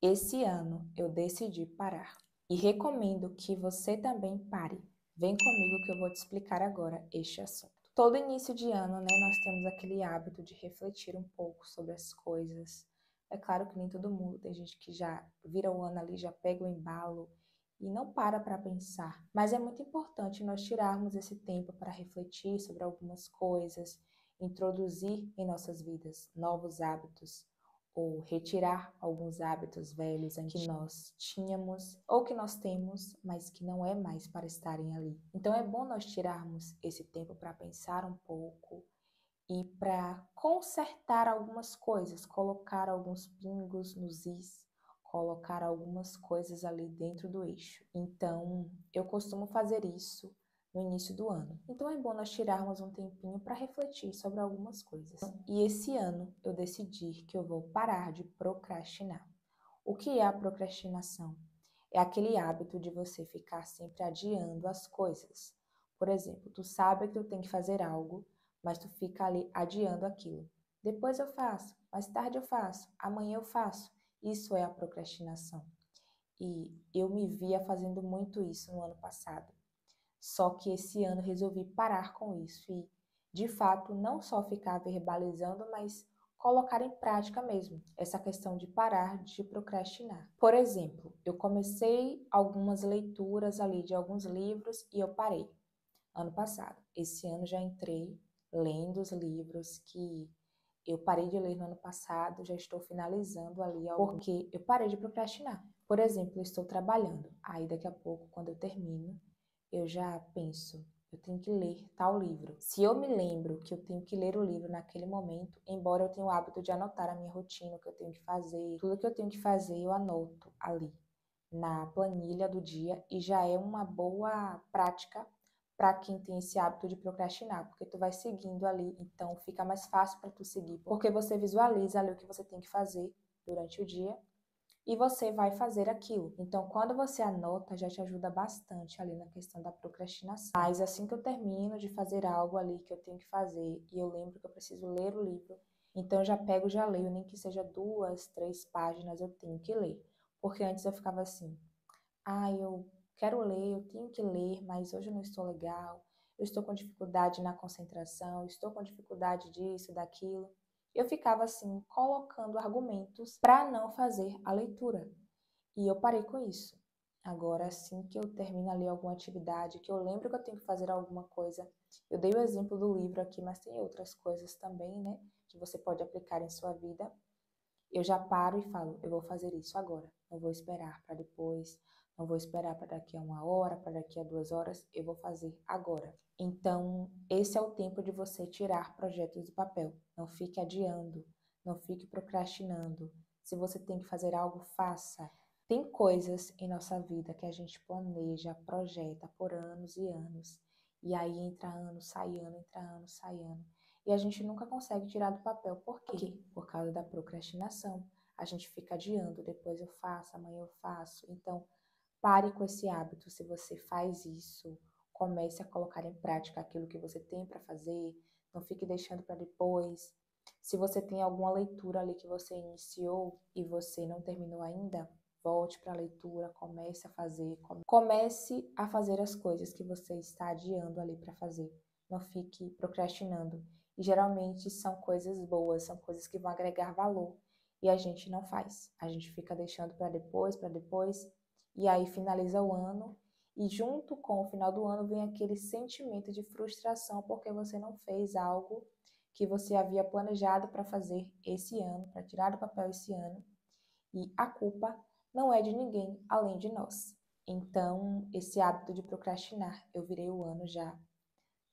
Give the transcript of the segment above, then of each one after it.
Esse ano eu decidi parar e recomendo que você também pare. Vem comigo que eu vou te explicar agora este assunto. Todo início de ano, né, nós temos aquele hábito de refletir um pouco sobre as coisas. É claro que nem todo mundo, tem gente que já vira o ano ali, já pega o embalo e não para pensar. Mas é muito importante nós tirarmos esse tempo para refletir sobre algumas coisas, introduzir em nossas vidas novos hábitos, ou retirar alguns hábitos velhos que nós tínhamos ou que nós temos, mas que não é mais para estarem ali. Então é bom nós tirarmos esse tempo para pensar um pouco e para consertar algumas coisas, colocar alguns pingos nos is, colocar algumas coisas ali dentro do eixo. Então, eu costumo fazer isso no início do ano. Então é bom nós tirarmos um tempinho para refletir sobre algumas coisas. E esse ano eu decidi que eu vou parar de procrastinar. O que é a procrastinação? É aquele hábito de você ficar sempre adiando as coisas. Por exemplo, tu sabe que tu tem que fazer algo, mas tu fica ali adiando aquilo. Depois eu faço, mais tarde eu faço, amanhã eu faço. Isso é a procrastinação. E eu me via fazendo muito isso no ano passado. Só que esse ano resolvi parar com isso e, de fato, não só ficar verbalizando, mas colocar em prática mesmo essa questão de parar de procrastinar. Por exemplo, eu comecei algumas leituras ali de alguns livros e eu parei ano passado. Esse ano já entrei lendo os livros que eu parei de ler no ano passado, já estou finalizando ali, porque eu parei de procrastinar. Por exemplo, eu estou trabalhando, aí daqui a pouco, quando eu termino, eu já penso, eu tenho que ler tal livro. Se eu me lembro que eu tenho que ler o livro naquele momento, embora eu tenha o hábito de anotar a minha rotina, o que eu tenho que fazer, tudo que eu tenho que fazer eu anoto ali na planilha do dia e já é uma boa prática para quem tem esse hábito de procrastinar, porque tu vai seguindo ali, então fica mais fácil para tu seguir, porque você visualiza ali o que você tem que fazer durante o dia e você vai fazer aquilo. Então, quando você anota, já te ajuda bastante ali na questão da procrastinação. Mas assim que eu termino de fazer algo ali que eu tenho que fazer e eu lembro que eu preciso ler o livro, então eu já pego e já leio, nem que seja 2, 3 páginas eu tenho que ler. Porque antes eu ficava assim, eu quero ler, eu tenho que ler, mas hoje eu não estou legal, eu estou com dificuldade na concentração, eu estou com dificuldade disso, daquilo. Eu ficava assim, colocando argumentos para não fazer a leitura. E eu parei com isso. Agora, assim que eu termino ali alguma atividade, que eu lembro que eu tenho que fazer alguma coisa, eu dei o exemplo do livro aqui, mas tem outras coisas também, né, que você pode aplicar em sua vida. Eu já paro e falo, eu vou fazer isso agora, não vou esperar para depois, não vou esperar para daqui a 1 hora, para daqui a 2 horas, eu vou fazer agora. Então, esse é o tempo de você tirar projetos do papel. Não fique adiando, não fique procrastinando. Se você tem que fazer algo, faça. Tem coisas em nossa vida que a gente planeja, projeta por anos e anos. E aí entra ano, sai ano, entra ano, sai ano. E a gente nunca consegue tirar do papel. Por quê? Por causa da procrastinação. A gente fica adiando, depois eu faço, amanhã eu faço. Então, pare com esse hábito. Se você faz isso, comece a colocar em prática aquilo que você tem para fazer. Não fique deixando para depois. Se você tem alguma leitura ali que você iniciou e você não terminou ainda, volte para a leitura, comece a fazer. Comece a fazer as coisas que você está adiando ali para fazer. Não fique procrastinando. E geralmente são coisas boas, são coisas que vão agregar valor. E a gente não faz. A gente fica deixando para depois, e aí finaliza o ano. E junto com o final do ano vem aquele sentimento de frustração porque você não fez algo que você havia planejado para fazer esse ano, para tirar do papel esse ano. E a culpa não é de ninguém além de nós. Então, esse hábito de procrastinar, eu virei o ano já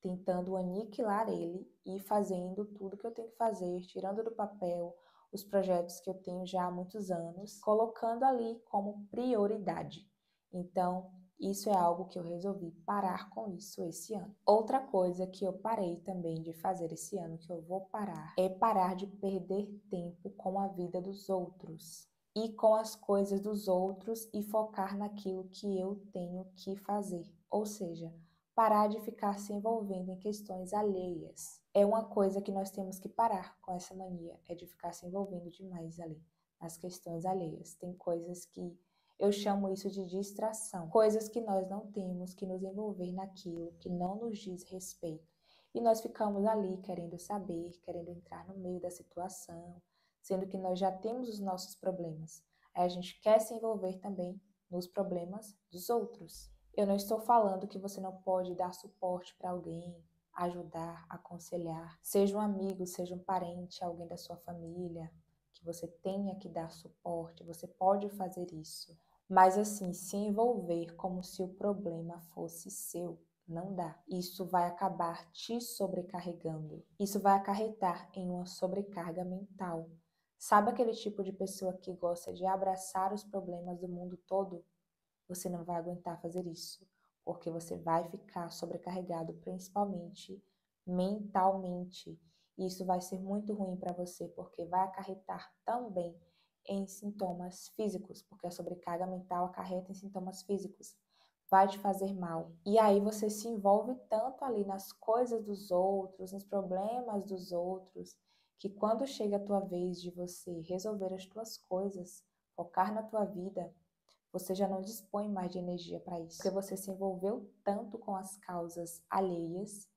tentando aniquilar ele e fazendo tudo que eu tenho que fazer, tirando do papel os projetos que eu tenho já há muitos anos, colocando ali como prioridade. Então, isso é algo que eu resolvi parar com isso esse ano. Outra coisa que eu parei também de fazer esse ano, que eu vou parar, é parar de perder tempo com a vida dos outros e com as coisas dos outros e focar naquilo que eu tenho que fazer. Ou seja, parar de ficar se envolvendo em questões alheias. É uma coisa que nós temos que parar com essa mania, é de ficar se envolvendo demais ali nas questões alheias. Tem coisas que eu chamo isso de distração, coisas que nós não temos que nos envolver naquilo que não nos diz respeito. E nós ficamos ali querendo saber, querendo entrar no meio da situação, sendo que nós já temos os nossos problemas. Aí a gente quer se envolver também nos problemas dos outros. Eu não estou falando que você não pode dar suporte para alguém, ajudar, aconselhar, seja um amigo, seja um parente, alguém da sua família, que você tenha que dar suporte, você pode fazer isso. Mas assim, se envolver como se o problema fosse seu, não dá. Isso vai acabar te sobrecarregando. Isso vai acarretar em uma sobrecarga mental. Sabe aquele tipo de pessoa que gosta de abraçar os problemas do mundo todo? Você não vai aguentar fazer isso, porque você vai ficar sobrecarregado, principalmente mentalmente. E isso vai ser muito ruim para você, porque vai acarretar também em sintomas físicos, porque a sobrecarga mental acarreta em sintomas físicos. Vai te fazer mal. E aí você se envolve tanto ali nas coisas dos outros, nos problemas dos outros, que quando chega a tua vez de você resolver as tuas coisas, focar na tua vida, você já não dispõe mais de energia para isso, porque você se envolveu tanto com as causas alheias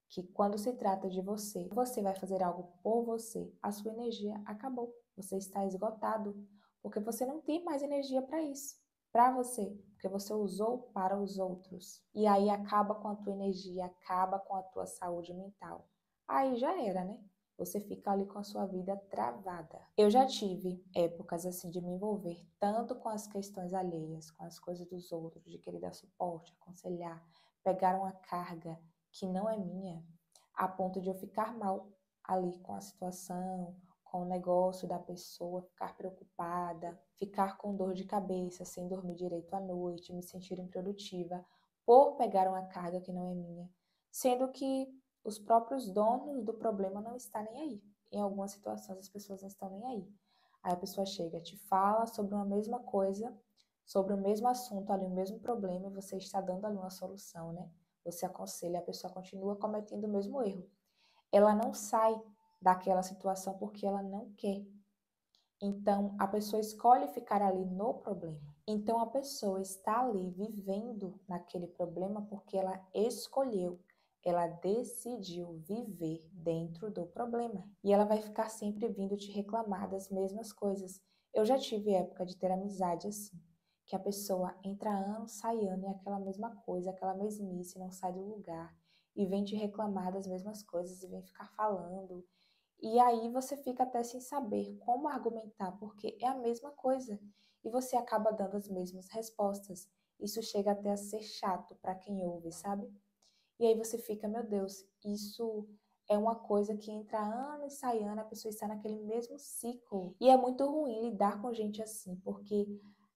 que quando se trata de você, você vai fazer algo por você, a sua energia acabou. Você está esgotado, porque você não tem mais energia para isso, para você, porque você usou para os outros. E aí acaba com a tua energia, acaba com a tua saúde mental. Aí já era, né? Você fica ali com a sua vida travada. Eu já tive épocas assim de me envolver tanto com as questões alheias, com as coisas dos outros, de querer dar suporte, aconselhar, pegar uma carga que não é minha, a ponto de eu ficar mal ali com a situação, com o negócio da pessoa, ficar preocupada, ficar com dor de cabeça, sem dormir direito à noite, me sentir improdutiva por pegar uma carga que não é minha, sendo que os próprios donos do problema não estão nem aí. Em algumas situações as pessoas não estão nem aí. Aí a pessoa chega, te fala sobre uma mesma coisa, sobre o mesmo assunto ali, o mesmo problema, e você está dando ali uma solução, né? Você aconselha, a pessoa continua cometendo o mesmo erro. Ela não sai daquela situação porque ela não quer. Então, a pessoa escolhe ficar ali no problema. Então, a pessoa está ali vivendo naquele problema porque ela escolheu, ela decidiu viver dentro do problema. E ela vai ficar sempre vindo te reclamar das mesmas coisas. Eu já tive época de ter amizade assim, que a pessoa entra ano, sai ano, e é aquela mesma coisa, aquela mesmice, não sai do lugar, e vem te reclamar das mesmas coisas, e vem ficar falando. E aí você fica até sem saber como argumentar, porque é a mesma coisa. E você acaba dando as mesmas respostas. Isso chega até a ser chato para quem ouve, sabe? E aí você fica, meu Deus, isso é uma coisa que entra ano e sai ano, a pessoa está naquele mesmo ciclo. E é muito ruim lidar com gente assim, porque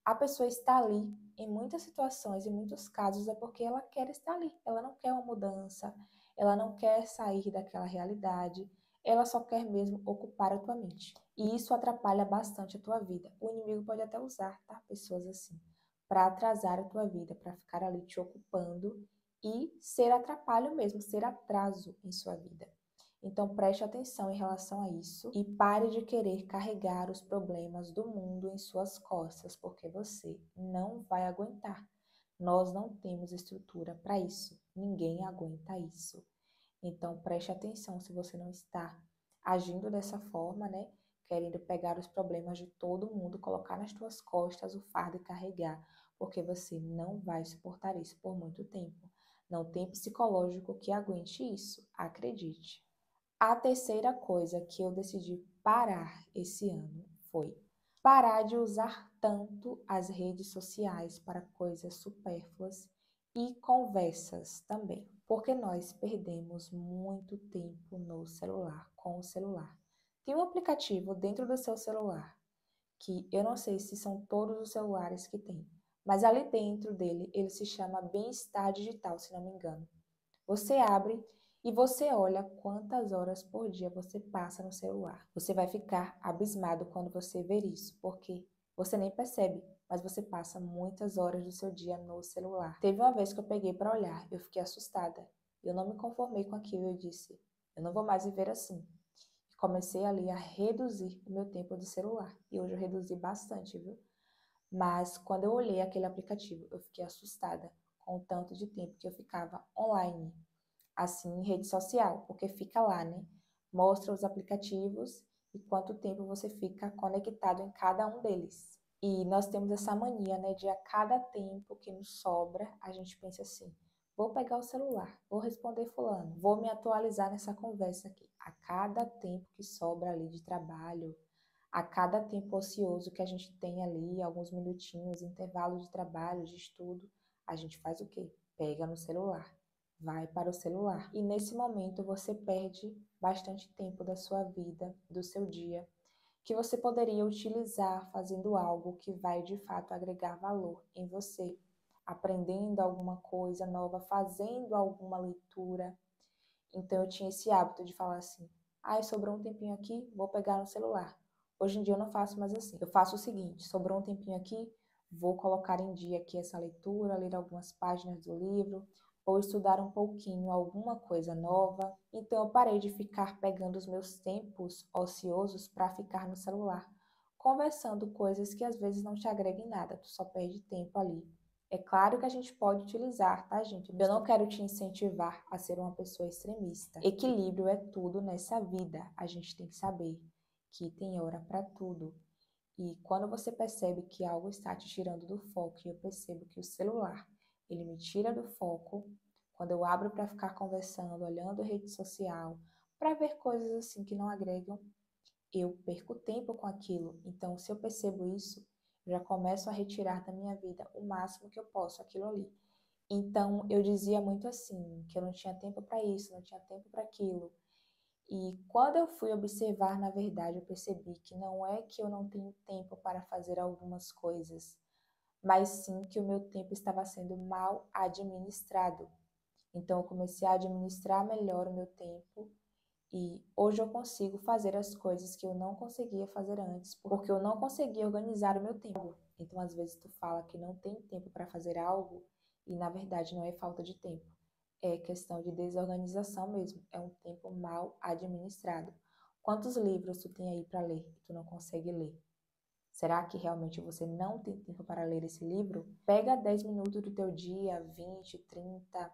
a pessoa está ali em muitas situações, em muitos casos, é porque ela quer estar ali. Ela não quer uma mudança, ela não quer sair daquela realidade, ela só quer mesmo ocupar a tua mente. E isso atrapalha bastante a tua vida. O inimigo pode até usar, tá? Pessoas assim, para atrasar a tua vida, para ficar ali te ocupando e ser atrapalho mesmo, ser atraso em sua vida. Então preste atenção em relação a isso e pare de querer carregar os problemas do mundo em suas costas, porque você não vai aguentar. Nós não temos estrutura para isso, ninguém aguenta isso. Então preste atenção se você não está agindo dessa forma, né? Querendo pegar os problemas de todo mundo, colocar nas tuas costas o fardo e carregar, porque você não vai suportar isso por muito tempo. Não tem psicológico que aguente isso, acredite. A terceira coisa que eu decidi parar esse ano foi parar de usar tanto as redes sociais para coisas supérfluas e conversas também, porque nós perdemos muito tempo no celular, com o celular. Tem um aplicativo dentro do seu celular que eu não sei se são todos os celulares que tem, mas ali dentro dele ele se chama Bem-Estar Digital, se não me engano. Você abre e você olha quantas horas por dia você passa no celular. Você vai ficar abismado quando você ver isso, porque você nem percebe, mas você passa muitas horas do seu dia no celular. Teve uma vez que eu peguei para olhar, eu fiquei assustada. Eu não me conformei com aquilo, eu disse, eu não vou mais viver assim. comecei ali a reduzir o meu tempo de celular. E hoje eu reduzi bastante, viu? Mas quando eu olhei aquele aplicativo, eu fiquei assustada com o tanto de tempo que eu ficava online, assim, em rede social, porque fica lá, né? Mostra os aplicativos e quanto tempo você fica conectado em cada um deles. E nós temos essa mania, né, de a cada tempo que nos sobra, a gente pensa assim: vou pegar o celular, vou responder fulano, vou me atualizar nessa conversa aqui. A cada tempo que sobra ali de trabalho, a cada tempo ocioso que a gente tem ali, alguns minutinhos, intervalo de trabalho, de estudo, a gente faz o quê? Pega no celular, vai para o celular. E nesse momento você perde bastante tempo da sua vida, do seu dia, que você poderia utilizar fazendo algo que vai de fato agregar valor em você, aprendendo alguma coisa nova, fazendo alguma leitura. Então eu tinha esse hábito de falar assim: ai, sobrou um tempinho aqui, vou pegar no celular. Hoje em dia eu não faço mais assim. Eu faço o seguinte: sobrou um tempinho aqui, vou colocar em dia aqui essa leitura, ler algumas páginas do livro, ou estudar um pouquinho alguma coisa nova. Então eu parei de ficar pegando os meus tempos ociosos para ficar no celular, conversando coisas que às vezes não te agregam em nada, tu só perde tempo ali. É claro que a gente pode utilizar, tá, gente? Eu não quero te incentivar a ser uma pessoa extremista. Equilíbrio é tudo nessa vida. A gente tem que saber que tem hora para tudo. E quando você percebe que algo está te tirando do foco, e eu percebo que o celular, ele me tira do foco, quando eu abro para ficar conversando, olhando a rede social, para ver coisas assim que não agregam, eu perco tempo com aquilo. Então, se eu percebo isso, eu já começo a retirar da minha vida o máximo que eu posso aquilo ali. Então, eu dizia muito assim, que eu não tinha tempo para isso, não tinha tempo para aquilo. E quando eu fui observar, na verdade, eu percebi que não é que eu não tenho tempo para fazer algumas coisas, mas sim que o meu tempo estava sendo mal administrado. Então, eu comecei a administrar melhor o meu tempo e hoje eu consigo fazer as coisas que eu não conseguia fazer antes, porque eu não conseguia organizar o meu tempo. Então, às vezes, tu fala que não tem tempo para fazer algo e, na verdade, não é falta de tempo. É questão de desorganização mesmo. É um tempo mal administrado. Quantos livros tu tem aí para ler e tu não consegue ler? Será que realmente você não tem tempo para ler esse livro? Pega 10 minutos do teu dia, 20, 30,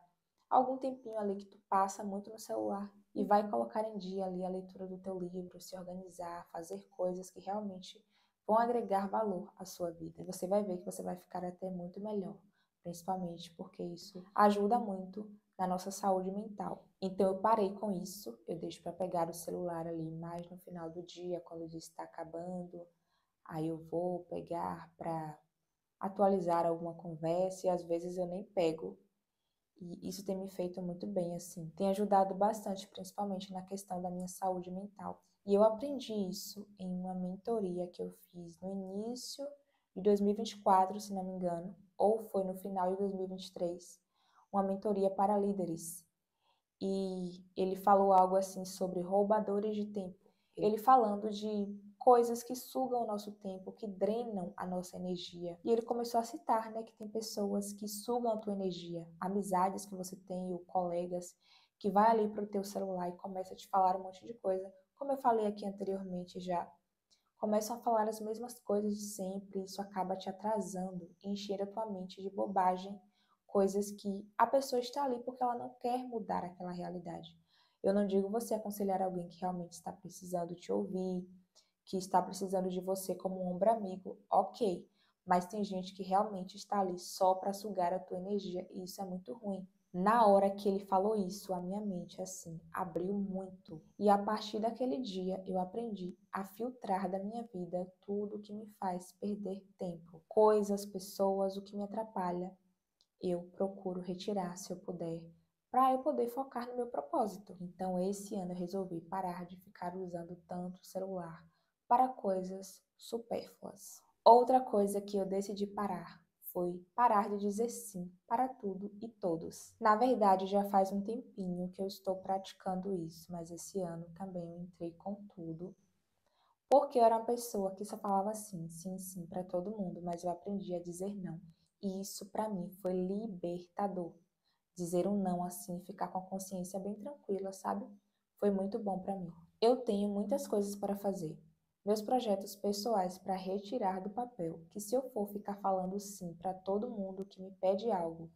algum tempinho ali que tu passa muito no celular e vai colocar em dia ali a leitura do teu livro, se organizar, fazer coisas que realmente vão agregar valor à sua vida. E você vai ver que você vai ficar até muito melhor, principalmente porque isso ajuda muito na nossa saúde mental. Então eu parei com isso, eu deixo para pegar o celular ali mais no final do dia, quando o dia está acabando. Aí eu vou pegar para atualizar alguma conversa e às vezes eu nem pego. E isso tem me feito muito bem, assim. Tem ajudado bastante, principalmente na questão da minha saúde mental. E eu aprendi isso em uma mentoria que eu fiz no início de 2024, se não me engano, ou foi no final de 2023, uma mentoria para líderes. E ele falou algo assim sobre roubadores de tempo. Ele falando de coisas que sugam o nosso tempo, que drenam a nossa energia. E ele começou a citar, né, que tem pessoas que sugam a tua energia, amizades que você tem, ou colegas, que vai ali para o teu celular e começa a te falar um monte de coisa. Como eu falei aqui anteriormente já, começam a falar as mesmas coisas de sempre, isso acaba te atrasando, encher a tua mente de bobagem, coisas que a pessoa está ali porque ela não quer mudar aquela realidade. Eu não digo você aconselhar alguém que realmente está precisando te ouvir, que está precisando de você como um ombro amigo, ok. Mas tem gente que realmente está ali só para sugar a tua energia e isso é muito ruim. Na hora que ele falou isso, a minha mente, assim, abriu muito. E a partir daquele dia, eu aprendi a filtrar da minha vida tudo que me faz perder tempo. Coisas, pessoas, o que me atrapalha, eu procuro retirar se eu puder, para eu poder focar no meu propósito. Então, esse ano eu resolvi parar de ficar usando tanto o celular para coisas supérfluas. Outra coisa que eu decidi parar foi parar de dizer sim para tudo e todos. Na verdade, já faz um tempinho que eu estou praticando isso, mas esse ano também eu entrei com tudo, porque eu era uma pessoa que só falava sim, sim, sim para todo mundo, mas eu aprendi a dizer não. E isso para mim foi libertador. Dizer um não assim, ficar com a consciência bem tranquila, sabe? Foi muito bom para mim. Eu tenho muitas coisas para fazer. Meus projetos pessoais para retirar do papel, que se eu for ficar falando sim para todo mundo que me pede algo,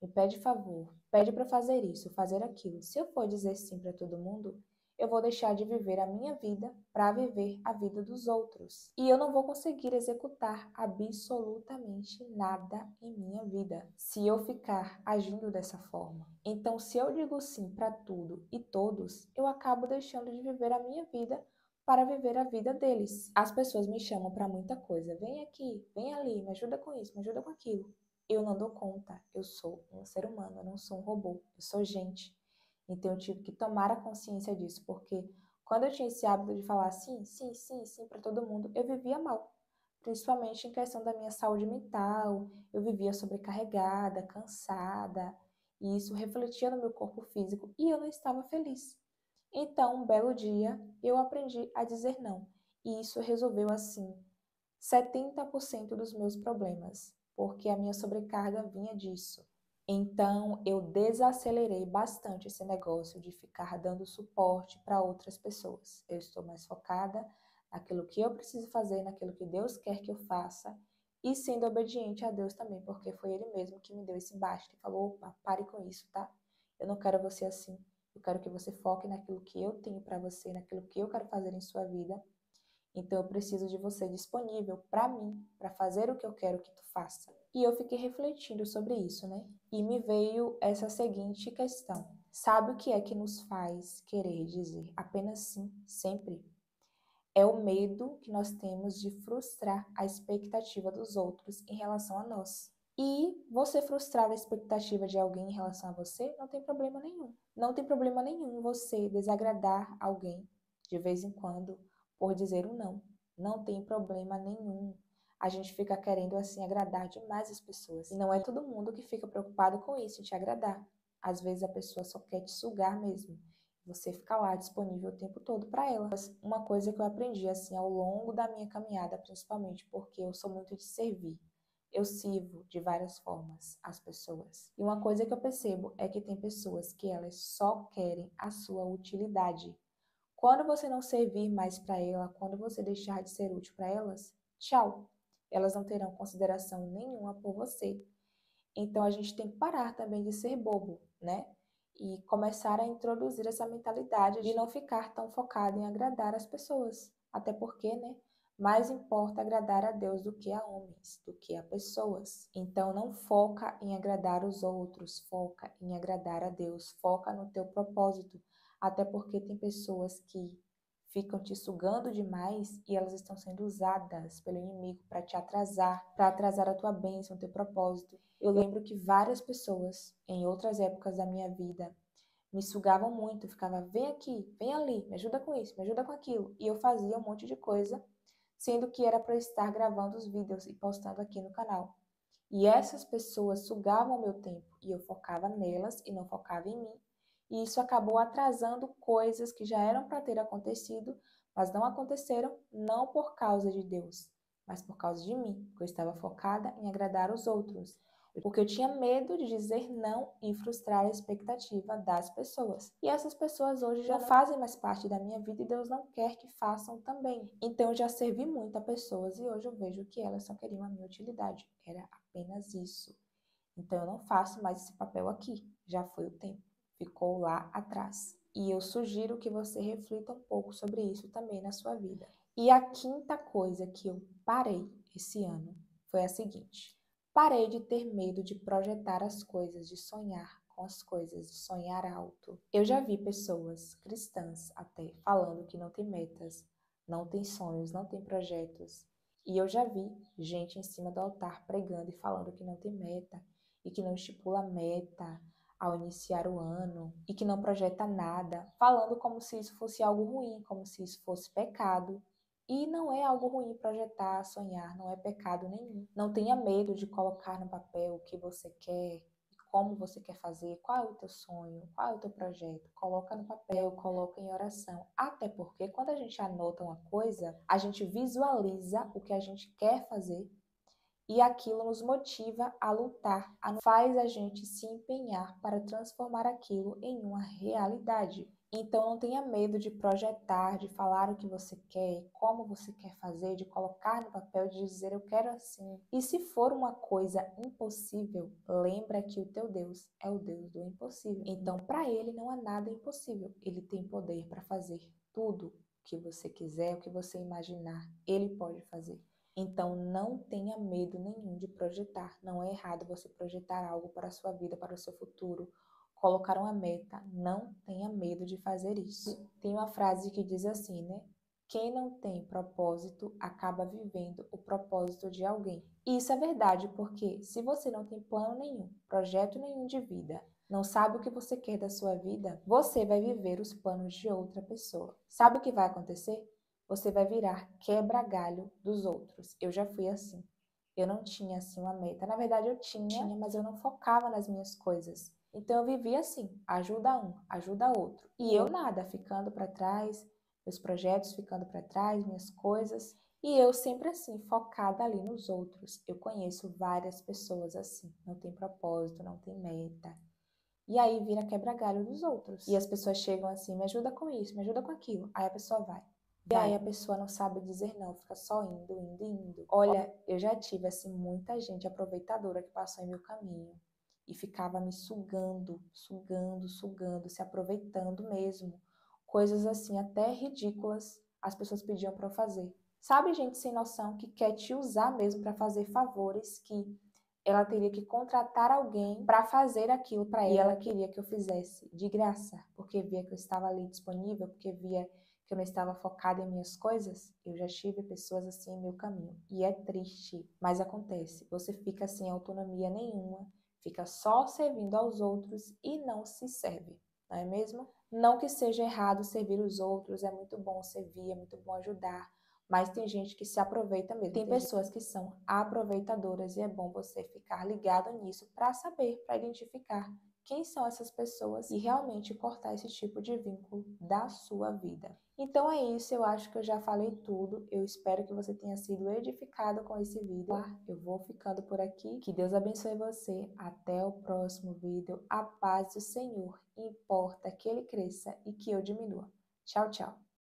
me pede favor, pede para fazer isso, fazer aquilo. Se eu for dizer sim para todo mundo, eu vou deixar de viver a minha vida para viver a vida dos outros. E eu não vou conseguir executar absolutamente nada em minha vida se eu ficar agindo dessa forma. Então, se eu digo sim para tudo e todos, eu acabo deixando de viver a minha vida para viver a vida deles. As pessoas me chamam para muita coisa. Vem aqui, vem ali, me ajuda com isso, me ajuda com aquilo. Eu não dou conta. Eu sou um ser humano, eu não sou um robô. Eu sou gente. Então eu tive que tomar a consciência disso, porque quando eu tinha esse hábito de falar sim, sim, sim, sim para todo mundo, eu vivia mal. Principalmente em questão da minha saúde mental, eu vivia sobrecarregada, cansada, e isso refletia no meu corpo físico e eu não estava feliz. Então, um belo dia, eu aprendi a dizer não, e isso resolveu assim 70% dos meus problemas, porque a minha sobrecarga vinha disso. Então, eu desacelerei bastante esse negócio de ficar dando suporte para outras pessoas. Eu estou mais focada naquilo que eu preciso fazer, naquilo que Deus quer que eu faça e sendo obediente a Deus também, porque foi Ele mesmo que me deu esse basta e falou: opa, pare com isso, tá? Eu não quero você assim. Eu quero que você foque naquilo que eu tenho para você, naquilo que eu quero fazer em sua vida. Então eu preciso de você disponível para mim, para fazer o que eu quero que tu faça. E eu fiquei refletindo sobre isso, né? E me veio essa seguinte questão: sabe o que é que nos faz querer dizer apenas sim, sempre? É o medo que nós temos de frustrar a expectativa dos outros em relação a nós. E você frustrar a expectativa de alguém em relação a você não tem problema nenhum. Não tem problema nenhum você desagradar alguém de vez em quando por dizer um não. Não tem problema nenhum. A gente fica querendo assim agradar demais as pessoas. E não é todo mundo que fica preocupado com isso, de te agradar. Às vezes a pessoa só quer te sugar mesmo. Você fica lá disponível o tempo todo para ela. Uma coisa que eu aprendi assim ao longo da minha caminhada, principalmente porque eu sou muito de servir. Eu sirvo de várias formas as pessoas. E uma coisa que eu percebo é que tem pessoas que elas só querem a sua utilidade. Quando você não servir mais para ela, quando você deixar de ser útil para elas, tchau. Elas não terão consideração nenhuma por você. Então a gente tem que parar também de ser bobo, né? E começar a introduzir essa mentalidade de não ficar tão focado em agradar as pessoas. Até porque, né? Mais importa agradar a Deus do que a homens, do que a pessoas. Então não foca em agradar os outros, foca em agradar a Deus, foca no teu propósito. Até porque tem pessoas que ficam te sugando demais e elas estão sendo usadas pelo inimigo para atrasar a tua bênção, o teu propósito. Eu lembro que várias pessoas, em outras épocas da minha vida, me sugavam muito, ficava, vem aqui, vem ali, me ajuda com isso, me ajuda com aquilo. E eu fazia um monte de coisa, sendo que era para eu estar gravando os vídeos e postando aqui no canal. E essas pessoas sugavam o meu tempo e eu focava nelas e não focava em mim. E isso acabou atrasando coisas que já eram para ter acontecido, mas não aconteceram não por causa de Deus, mas por causa de mim, porque eu estava focada em agradar os outros, porque eu tinha medo de dizer não e frustrar a expectativa das pessoas. E essas pessoas hoje já não fazem mais parte da minha vida e Deus não quer que façam também. Então eu já servi muito a pessoas e hoje eu vejo que elas só queriam a minha utilidade. Era apenas isso. Então eu não faço mais esse papel aqui. Já foi o tempo. Ficou lá atrás. E eu sugiro que você reflita um pouco sobre isso também na sua vida. E a quinta coisa que eu parei esse ano foi a seguinte: parei de ter medo de projetar as coisas, de sonhar com as coisas, de sonhar alto. Eu já vi pessoas, cristãs até, falando que não tem metas, não tem sonhos, não tem projetos. E eu já vi gente em cima do altar pregando e falando que não tem meta e que não estipula meta ao iniciar o ano e que não projeta nada, falando como se isso fosse algo ruim, como se isso fosse pecado. E não é algo ruim projetar, sonhar, não é pecado nenhum. Não tenha medo de colocar no papel o que você quer, como você quer fazer, qual é o teu sonho, qual é o teu projeto. Coloca no papel, coloca em oração. Até porque quando a gente anota uma coisa, a gente visualiza o que a gente quer fazer e aquilo nos motiva a lutar, faz a gente se empenhar para transformar aquilo em uma realidade. Então não tenha medo de projetar, de falar o que você quer, como você quer fazer, de colocar no papel, de dizer eu quero assim. E se for uma coisa impossível, lembra que o teu Deus é o Deus do impossível. Então para ele não há nada impossível. Ele tem poder para fazer tudo o que você quiser, o que você imaginar, ele pode fazer. Então não tenha medo nenhum de projetar. Não é errado você projetar algo para a sua vida, para o seu futuro, colocar uma meta. Não tenha medo de fazer isso. Tem uma frase que diz assim, né? Quem não tem propósito acaba vivendo o propósito de alguém. E isso é verdade, porque se você não tem plano nenhum, projeto nenhum de vida, não sabe o que você quer da sua vida, você vai viver os planos de outra pessoa. Sabe o que vai acontecer? Você vai virar quebra-galho dos outros. Eu já fui assim. Eu não tinha assim uma meta. Na verdade, eu tinha, mas eu não focava nas minhas coisas. Então eu vivia assim, ajuda um, ajuda outro. E eu nada, ficando para trás, meus projetos ficando para trás, minhas coisas. E eu sempre assim, focada ali nos outros. Eu conheço várias pessoas assim, não tem propósito, não tem meta. E aí vira quebra-galho dos outros. E as pessoas chegam assim, me ajuda com isso, me ajuda com aquilo. Aí a pessoa vai. E aí a pessoa não sabe dizer não, fica só indo, indo, indo. Olha, eu já tive assim muita gente aproveitadora que passou em meu caminho e ficava me sugando, sugando, sugando, se aproveitando mesmo. Coisas assim até ridículas as pessoas pediam para eu fazer. Sabe, gente sem noção que quer te usar mesmo para fazer favores que ela teria que contratar alguém para fazer aquilo para ela. E ela queria que eu fizesse de graça, porque via que eu estava ali disponível, porque via que eu não estava focada em minhas coisas. Eu já tive pessoas assim em meu caminho. E é triste, mas acontece. Você fica sem autonomia nenhuma, fica só servindo aos outros e não se serve, não é mesmo? Não que seja errado servir os outros, é muito bom servir, é muito bom ajudar. Mas tem gente que se aproveita mesmo. Tem pessoas que são aproveitadoras e é bom você ficar ligado nisso para saber, para identificar quem são essas pessoas e realmente cortar esse tipo de vínculo da sua vida. Então é isso, eu acho que eu já falei tudo. Eu espero que você tenha sido edificado com esse vídeo. Eu vou ficando por aqui. Que Deus abençoe você. Até o próximo vídeo. A paz do Senhor importa que ele cresça e que eu diminua. Tchau, tchau.